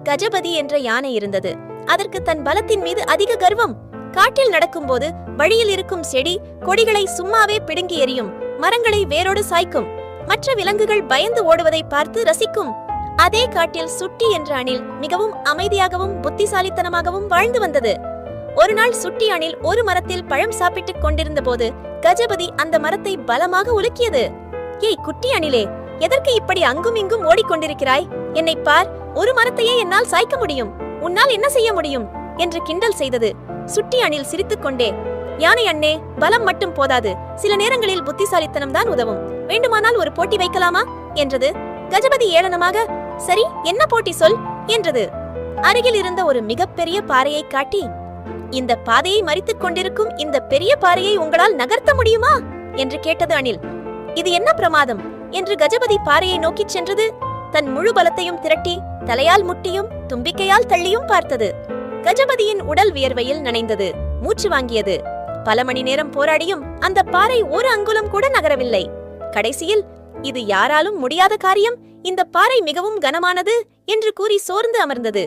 கஜபதி என்ற யானை இருந்தது. அதற்கு தன் பலத்தின் மீது அதிக கர்வம். காட்டில் நடக்கும்போது வழியில் இருக்கும் செடி கொடிகளை சும்மாவே பிடுங்கி எறியும், மரங்களை வேரோடு சாய்க்கும். மற்ற விலங்குகள் பயந்து ஓடுவதை பார்த்து ரசிக்கும். அதே காட்டில் சுட்டி என்ற அணில் மிகவும் அமைதியாகவும் புத்திசாலித்தனமாகவும் வாழ்ந்து வந்தது. ஒரு நாள் சுட்டி அணில் ஒரு மரத்தில் பழம் சாப்பிட்டுக் கொண்டிருந்த போது கஜபதி அந்த மரத்தை பலமாக உலுக்கியது. ஏய் குட்டி அணிலே, எதற்கு இப்படி அங்கும் இங்கும் ஓடிக்கொண்டிருக்கிறாய்? என்னை பார், ஒரு மரத்தையே என்னால் சாய்க்க முடியும், உன்னால் என்ன செய்ய முடியும் என்று கிண்டல் செய்தது. சுட்டி அணில் சிரித்துக்கொண்டே, யானை அண்ணே, பலம் மட்டும் போதாது, சில நேரங்களில் புத்திசாலித்தனம் தான் உதவும். வேண்டுமானால் ஒரு போட்டி வைக்கலாமா என்றது. கஜபதி ஏளனமாக, சரி, என்ன போட்டி சொல் என்றது. அருகில் இருந்த ஒரு மிகப்பெரிய பாறையை காட்டி, இந்த பாதையை மறித்துக் கொண்டிருக்கும் இந்த பெரிய பாறையை உங்களால் நகர்த்த முடியுமா என்று கேட்டது அணில். இது என்ன பிரமாதம் என்று கஜபதி பாறையை நோக்கிச் சென்றது. தன் முழு பலத்தையும் திரட்டி தலையால் முட்டியும் தும்பிக்கையால் தள்ளியும் பார்த்தது. கஜபதியின் உடல் வியர்வையில் நனைந்தது, மூச்சு வாங்கியது. பல மணி நேரம் போராடியும் அந்த பாறை ஒரு அங்குலம் கூட நகரவில்லை. கடைசியில், இது யாராலும் முடியாத காரியம், இந்த பாறை மிகவும் கனமானது என்று கூறி சோர்ந்து அமர்ந்தது.